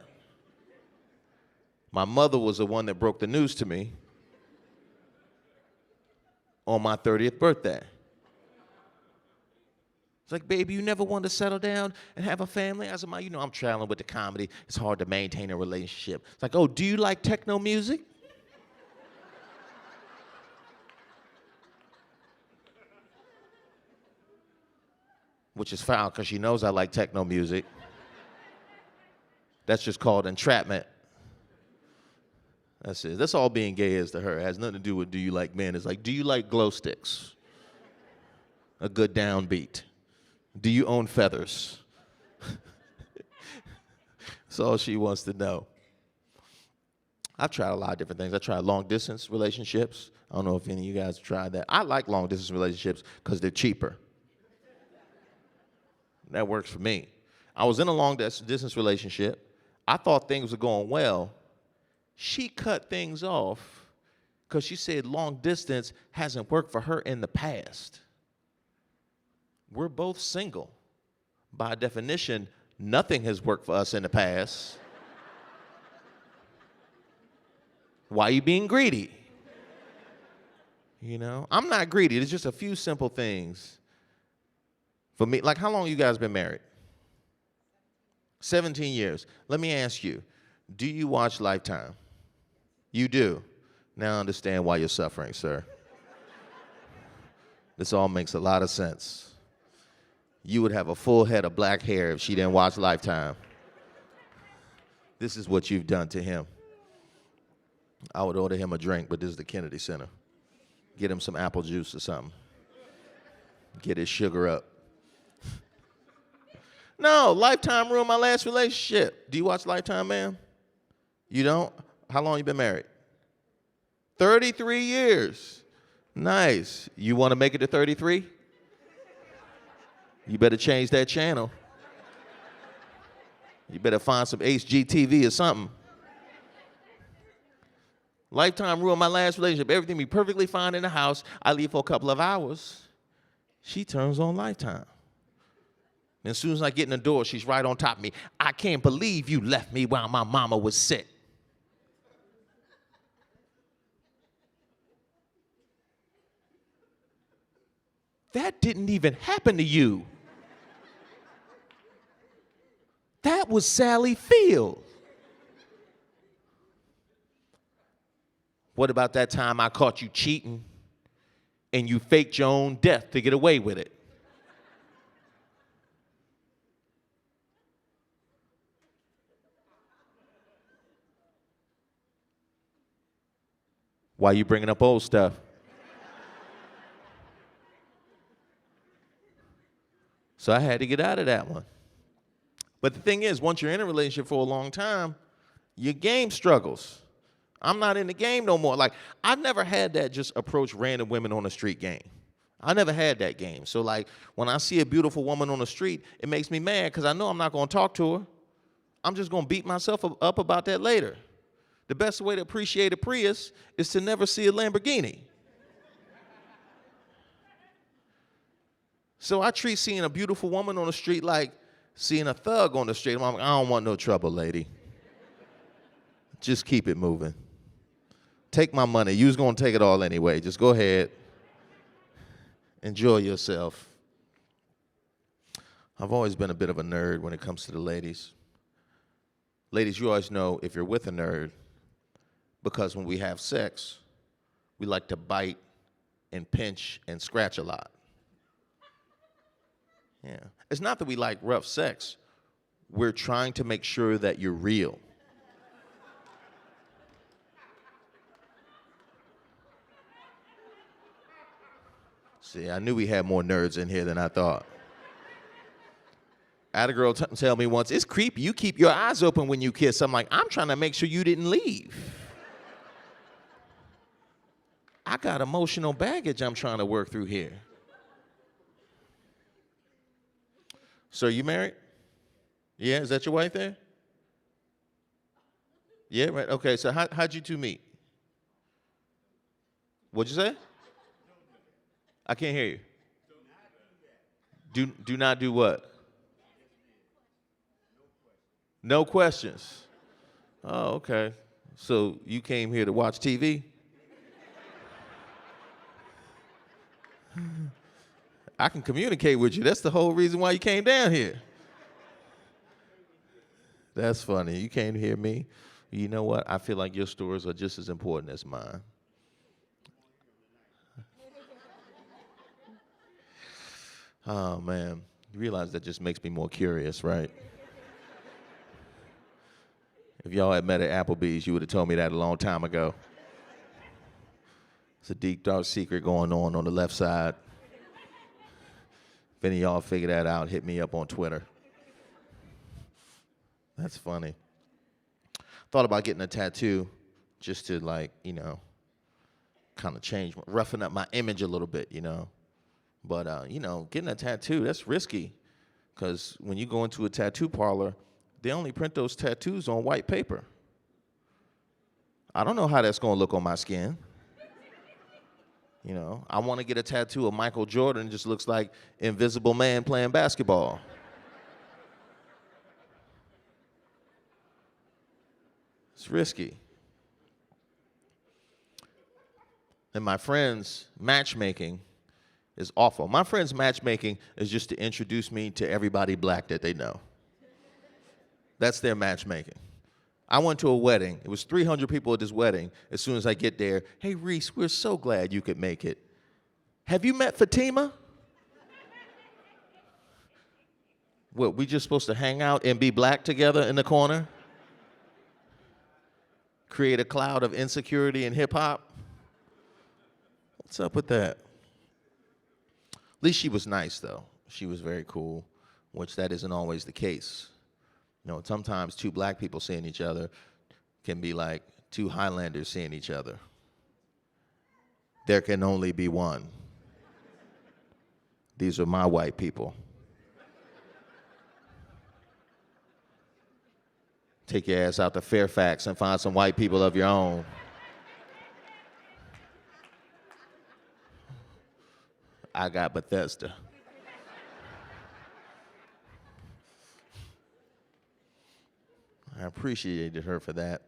My mother was the one that broke the news to me on my 30th birthday. It's like, baby, you never wanted to settle down and have a family? I said, Ma, I'm traveling with the comedy. It's hard to maintain a relationship. It's like, oh, do you like techno music? Which is foul because she knows I like techno music. That's just called entrapment. That's it. That's all being gay is to her. It has nothing to do with do you like men. It's like, do you like glow sticks? A good downbeat. Do you own feathers? That's all she wants to know. I've tried a lot of different things. I tried long-distance relationships. I don't know if any of you guys have tried that. I like long-distance relationships because they're cheaper. That works for me. I was in a long-distance relationship. I thought things were going well. She cut things off because she said long distance hasn't worked for her in the past. We're both single. By definition, nothing has worked for us in the past. Why are you being greedy? I'm not greedy. There's just a few simple things. For me, like, how long you guys been married? 17 years. Let me ask you, do you watch Lifetime? You do. Now I understand why you're suffering, sir. This all makes a lot of sense. You would have a full head of black hair if she didn't watch Lifetime. This is what you've done to him. I would order him a drink, but this is the Kennedy Center. Get him some apple juice or something. Get his sugar up. No, Lifetime ruined my last relationship. Do you watch Lifetime, ma'am? You don't? How long you been married? 33 years. Nice. You want to make it to 33? You better change that channel. You better find some HGTV or something. Lifetime ruined my last relationship. Everything be perfectly fine in the house. I leave for a couple of hours. She turns on Lifetime. And as soon as I get in the door, she's right on top of me. I can't believe you left me while my mama was sick. That didn't even happen to you. That was Sally Field. What about that time I caught you cheating and you faked your own death to get away with it? Why you bringing up old stuff? So I had to get out of that one. But the thing is, once you're in a relationship for a long time, your game struggles. I'm not in the game no more. Like, I've never had that just approach random women on the street game. I never had that game. So, like, when I see a beautiful woman on the street, it makes me mad because I know I'm not going to talk to her. I'm just going to beat myself up about that later. The best way to appreciate a Prius is to never see a Lamborghini. So I treat seeing a beautiful woman on the street like seeing a thug on the street. I'm like, I don't want no trouble, lady. Just keep it moving. Take my money. You was going to take it all anyway. Just go ahead. Enjoy yourself. I've always been a bit of a nerd when it comes to the ladies. Ladies, you always know if you're with a nerd, because when we have sex, we like to bite and pinch and scratch a lot. Yeah. It's not that we like rough sex. We're trying to make sure that you're real. See, I knew we had more nerds in here than I thought. I had a girl tell me once, it's creepy. You keep your eyes open when you kiss. I'm like, I'm trying to make sure you didn't leave. I got emotional baggage I'm trying to work through here. So you married? Yeah, is that your wife there? Yeah, right. Okay, so how'd you two meet? What'd you say? I can't hear you. Do not do what? No questions. Oh, okay. So you came here to watch TV? I can communicate with you. That's the whole reason why you came down here. That's funny. You came to hear me. You know what? I feel like your stories are just as important as mine. Oh, man. You realize that just makes me more curious, right? If y'all had met at Applebee's, you would have told me that a long time ago. It's a deep, dark secret going on the left side. If any of y'all figure that out, hit me up on Twitter. That's funny. Thought about getting a tattoo just to, like, you know, kind of change, roughen up my image a little bit, you know. But, you know, getting a tattoo, that's risky. Because when you go into a tattoo parlor, they only print those tattoos on white paper. I don't know how that's going to look on my skin. You know, I want to get a tattoo of Michael Jordan. It just looks like Invisible Man playing basketball. It's risky. And my friend's matchmaking is awful. My friend's matchmaking is just to introduce me to everybody black that they know. That's their matchmaking. I went to a wedding. It was 300 people at this wedding. As soon as I get there, hey, Reese, we're so glad you could make it. Have you met Fatima? What, we just supposed to hang out and be black together in the corner? Create a cloud of insecurity in hip hop? What's up with that? At least she was nice, though. She was very cool, which that isn't always the case. You know, sometimes two black people seeing each other can be like two Highlanders seeing each other. There can only be one. These are my white people. Take your ass out to Fairfax and find some white people of your own. I got Bethesda. I appreciated her for that.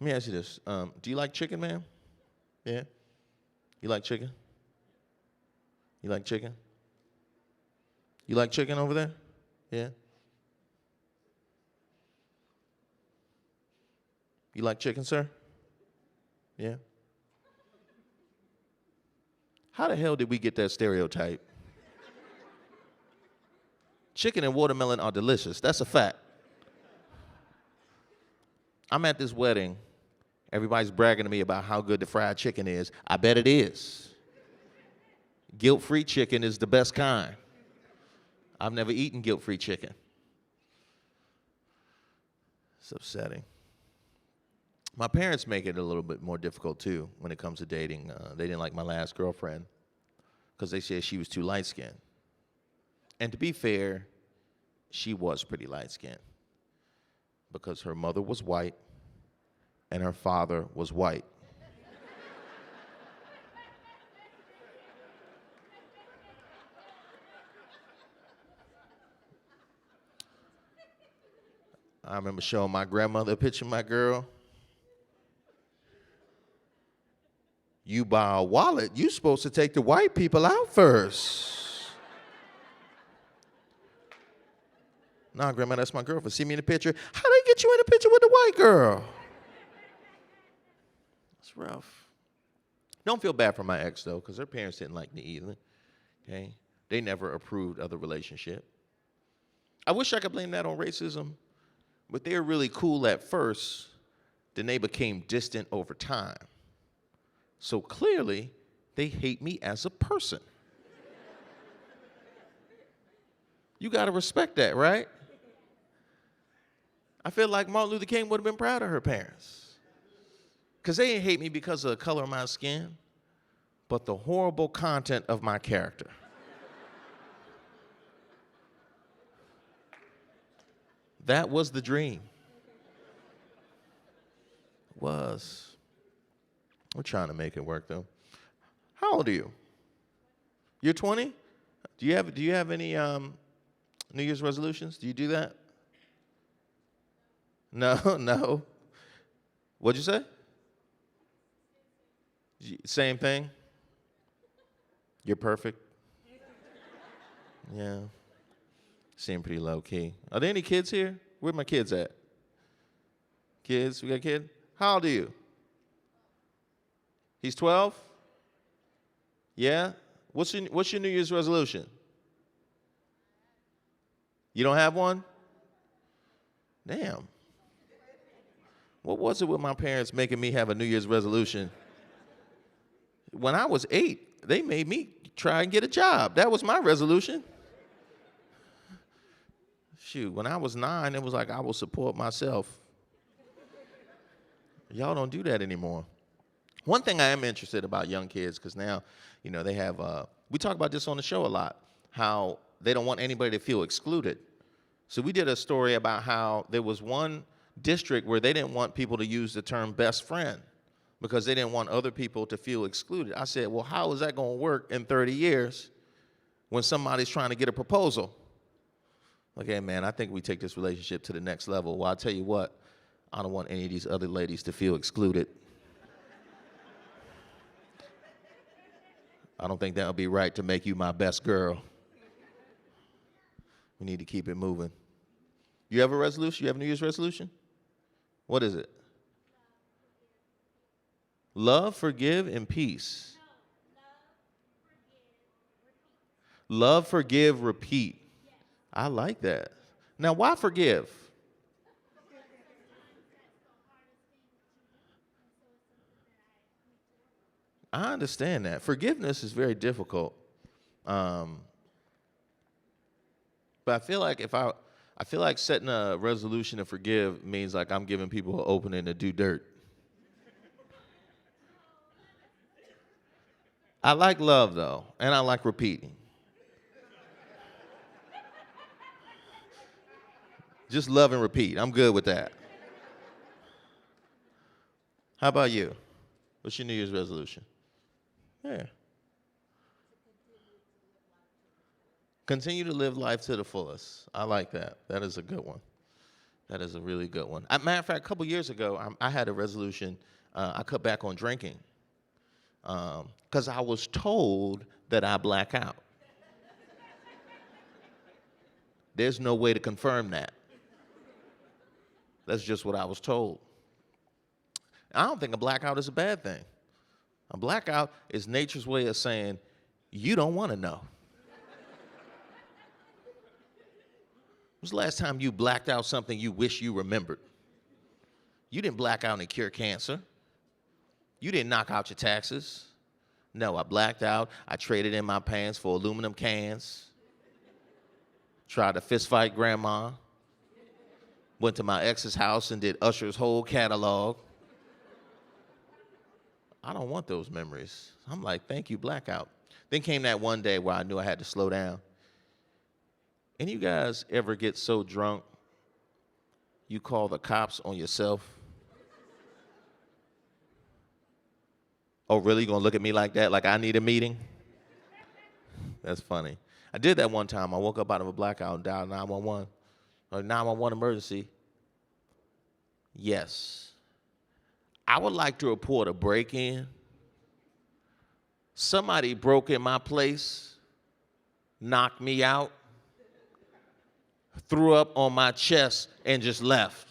Let me ask you this. Do you like chicken, ma'am? Yeah? You like chicken? You like chicken? You like chicken over there? Yeah? You like chicken, sir? Yeah? How the hell did we get that stereotype? Chicken and watermelon are delicious. That's a fact. I'm at this wedding. Everybody's bragging to me about how good the fried chicken is. I bet it is. Guilt-free chicken is the best kind. I've never eaten guilt-free chicken. It's upsetting. My parents make it a little bit more difficult, too, when it comes to dating. They didn't like my last girlfriend because they said she was too light-skinned. And to be fair, she was pretty light-skinned because her mother was white and her father was white. I remember showing my grandmother a picture of my girl. You buy a wallet, you supposed to take the white people out first. Nah, Grandma, that's my girlfriend. See me in the picture? How they get you in the picture with the white girl? It's rough. Don't feel bad for my ex, though, because her parents didn't like me either. Okay? They never approved of the relationship. I wish I could blame that on racism, but they were really cool at first. Then they became distant over time. So clearly, they hate me as a person. You got to respect that, right? I feel like Martin Luther King would have been proud of her parents. Because they didn't hate me because of the color of my skin, but the horrible content of my character. That was the dream. It was. We're trying to make it work, though. How old are you? You're 20? Do you have any New Year's resolutions? Do you do that? No, no. What'd you say? Same thing? You're perfect? Yeah. Seem pretty low key. Are there any kids here? Where my kids at? Kids? We got a kid? How old are you? He's 12? Yeah? What's your New Year's resolution? You don't have one? Damn. What was it with my parents making me have a New Year's resolution? When I was 8, they made me try and get a job. That was my resolution. Shoot, when I was 9, it was like I will support myself. Y'all don't do that anymore. One thing I am interested about young kids, because now, you know, they have, we talk about this on the show a lot, how they don't want anybody to feel excluded. So we did a story about how there was one district where they didn't want people to use the term best friend because they didn't want other people to feel excluded. I said, well, how is that going to work in 30 years when somebody's trying to get a proposal? Okay, man, I think we take this relationship to the next level. Well, I'll tell you what, I don't want any of these other ladies to feel excluded. I don't think that would be right to make you my best girl. We need to keep it moving. You have a resolution? You have a New Year's resolution? What is it? Love, forgive, and peace. Love, forgive, repeat. I like that. Now, why forgive? I understand that. Forgiveness is very difficult. But I feel like I feel like setting a resolution to forgive means like I'm giving people an opening to do dirt. I like love though, and I like repeating. Just love and repeat. I'm good with that. How about you? What's your New Year's resolution? Yeah. Continue to live life to the fullest. I like that. That is a good one. That is a really good one. Matter of fact, a couple years ago, I had a resolution. I cut back on drinking because I was told that I black out. There's no way to confirm that. That's just what I was told. I don't think a blackout is a bad thing. A blackout is nature's way of saying, you don't want to know. When was the last time you blacked out something you wish you remembered? You didn't black out and cure cancer. You didn't knock out your taxes. No, I blacked out. I traded in my pants for aluminum cans. Tried to fist fight grandma. Went to my ex's house and did Usher's whole catalog. I don't want those memories. I'm like, thank you, blackout. Then came that one day where I knew I had to slow down. Any of you guys ever get so drunk you call the cops on yourself? Oh, really? You gonna look at me like that? Like I need a meeting? That's funny. I did that one time. I woke up out of a blackout and dialed 911. Or 911 emergency. Yes. I would like to report a break-in. Somebody broke in my place, knocked me out, threw up on my chest, and just left.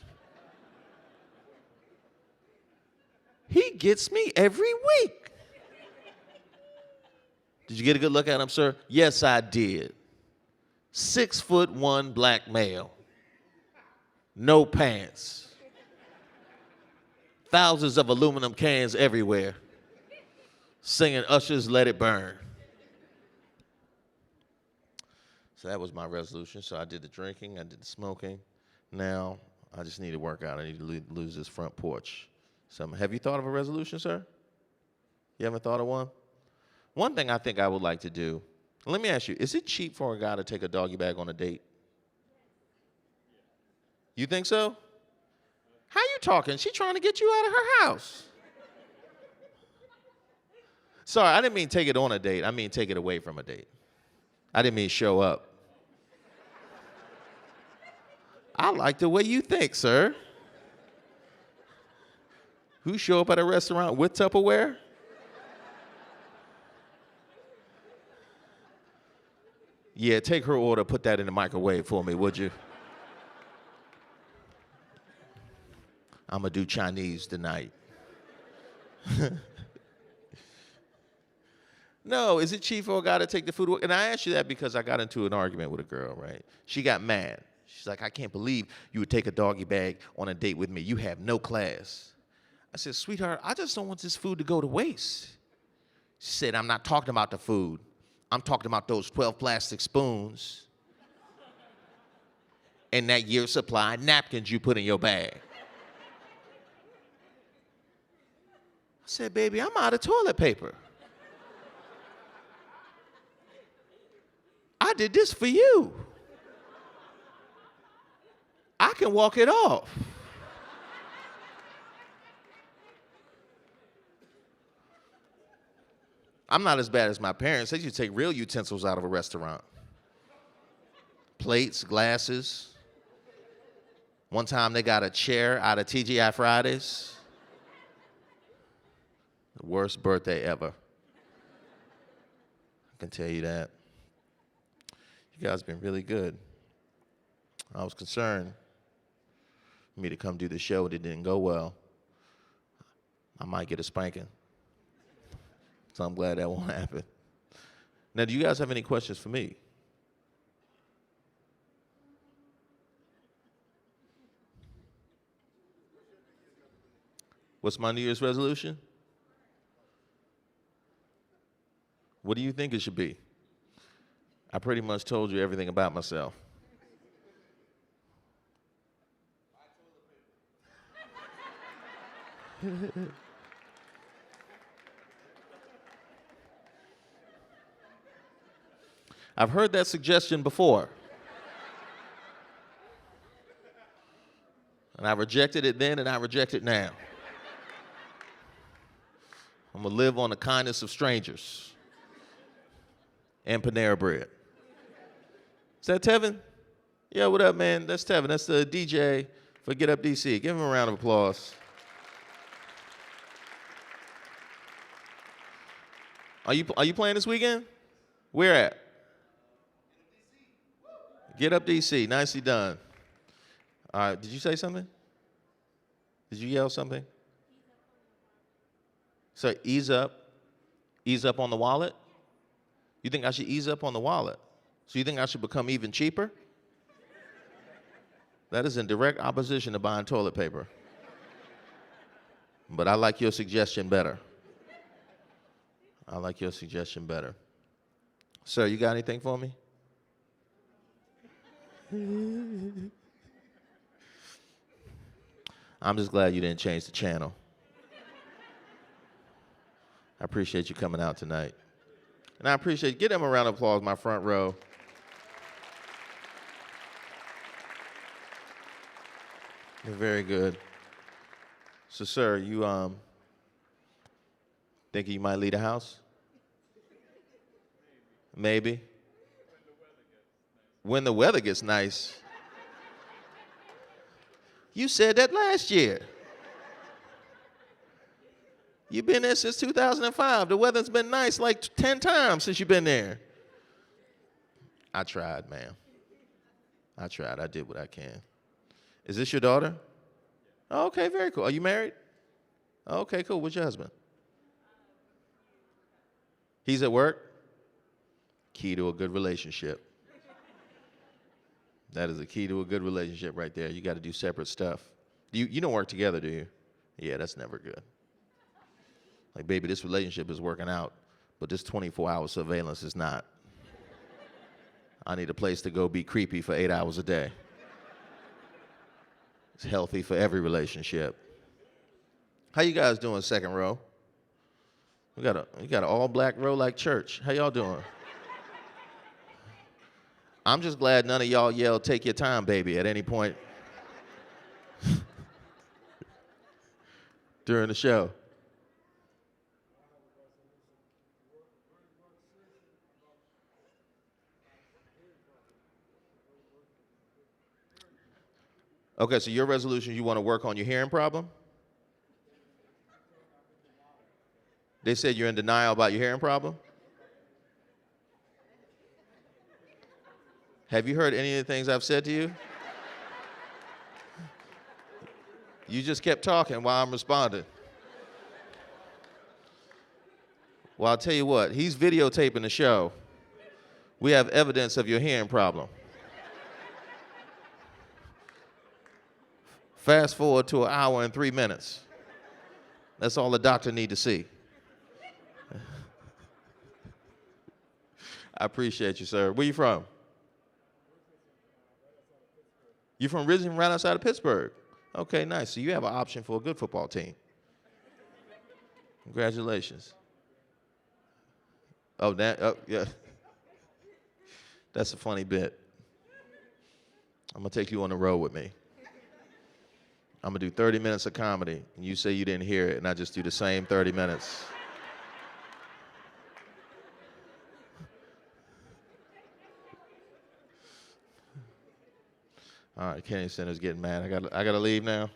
He gets me every week. Did you get a good look at him, sir? Yes, I did. 6'1" black male. No pants. Thousands of aluminum cans everywhere. Singing Usher's Let It Burn. So that was my resolution. So I did the drinking, I did the smoking. Now I just need to work out. I need to lose this front porch. So have you thought of a resolution, sir? You haven't thought of one? One thing I think I would like to do, let me ask you, is it cheap for a guy to take a doggy bag on a date? You think so? How you talking? She trying to get you out of her house. Sorry, I didn't mean take it on a date. I mean take it away from a date. I didn't mean show up. I like the way you think, sir. Who show up at a restaurant with Tupperware? Yeah, take her order, put that in the microwave for me, would you? I'm gonna do Chinese tonight. No, is it cheap for a guy to take the food away? And I asked you that because I got into an argument with a girl, right? She got mad. She's like, I can't believe you would take a doggy bag on a date with me. You have no class. I said, sweetheart, I just don't want this food to go to waste. She said, I'm not talking about the food. I'm talking about those 12 plastic spoons and that year's supply of napkins you put in your bag. I said, baby, I'm out of toilet paper. I did this for you. I can walk it off. I'm not as bad as my parents. They used to take real utensils out of a restaurant. Plates, glasses. One time they got a chair out of TGI Fridays. The worst birthday ever. I can tell you that. You guys have been really good. I was concerned for me to come do the show and it didn't go well, I might get a spanking. So I'm glad that won't happen. Now, do you guys have any questions for me? What's my New Year's resolution? What do you think it should be? I pretty much told you everything about myself. I've heard that suggestion before. And I rejected it then and I reject it now. I'm gonna live on the kindness of strangers and Panera Bread. Is that Tevin? Yeah, what up, man? That's Tevin. That's the DJ for Get Up DC. Give him a round of applause. Are you playing this weekend? Where at? Get Up DC. Nicely done. All right, did you say something? Did you yell something? So ease up on the wallet? You think I should ease up on the wallet? So you think I should become even cheaper? That is in direct opposition to buying toilet paper. But I like your suggestion better. I like your suggestion better. Sir, you got anything for me? I'm just glad you didn't change the channel. I appreciate you coming out tonight. And I appreciate, give them a round of applause, my front row. You're very good. So, sir, you think you might leave the house? Maybe. When the weather gets nice. You said that last year. You've been there since 2005. The weather's been nice like 10 times since you've been there. I tried, man. I tried. I did what I can. Is this your daughter? Oh, okay, very cool. Are you married? Oh, okay, cool. What's your husband? He's at work? Key to a good relationship. That is a key to a good relationship right there. You got to do separate stuff. You don't work together, do you? Yeah, that's never good. Like, baby, this relationship is working out, but this 24-hour surveillance is not. I need a place to go be creepy for 8 hours a day. It's healthy for every relationship. How you guys doing, second row? We got an all-black row like church. How y'all doing? I'm just glad none of y'all yelled, "Take your time, baby," at any point during the show. Okay, so your resolution, you want to work on your hearing problem? They said you're in denial about your hearing problem? Have you heard any of the things I've said to you? You just kept talking while I'm responding. Well, I'll tell you what, he's videotaping the show. We have evidence of your hearing problem. Fast forward to 1 hour and 3 minutes. That's all the doctor need to see. I appreciate you, sir. Where you from? You from originally right outside of Pittsburgh? Okay, nice. So you have an option for a good football team. Congratulations. Oh, yeah. That's a funny bit. I'm gonna take you on the road with me. I'm gonna do 30 minutes of comedy, and you say you didn't hear it, and I just do the same 30 minutes. All right, Kennedy Center's getting mad. I gotta leave now.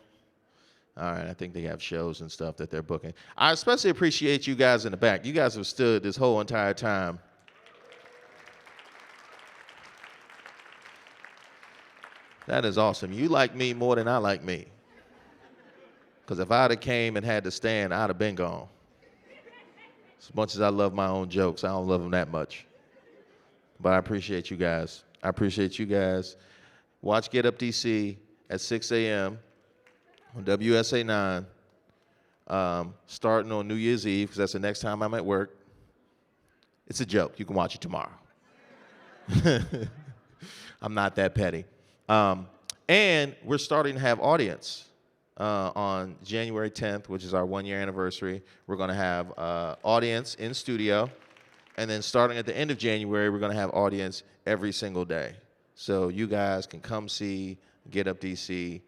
All right, I think they have shows and stuff that they're booking. I especially appreciate you guys in the back. You guys have stood this whole entire time. That is awesome. You like me more than I like me. Because if I'd have came and had to stand, I'd have been gone. As much as I love my own jokes, I don't love them that much. But I appreciate you guys. I appreciate you guys. Watch Get Up DC at 6 a.m. on WSA 9, starting on New Year's Eve, because that's the next time I'm at work. It's a joke. You can watch it tomorrow. I'm not that petty. And we're starting to have audience on January 10th, which is our 1-year anniversary. We're going to have audience in studio. And then starting at the end of January, we're going to have audience every single day. So you guys can come see Get Up DC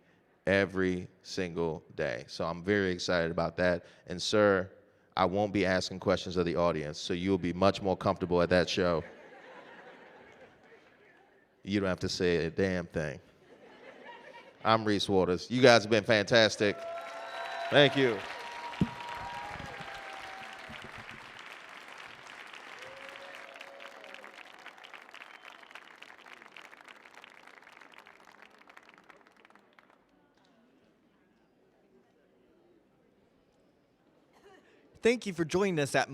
every single day. So I'm very excited about that. And sir, I won't be asking questions of the audience, so you'll be much more comfortable at that show. You don't have to say a damn thing. I'm Reese Waters. You guys have been fantastic. Thank you. Thank you for joining us at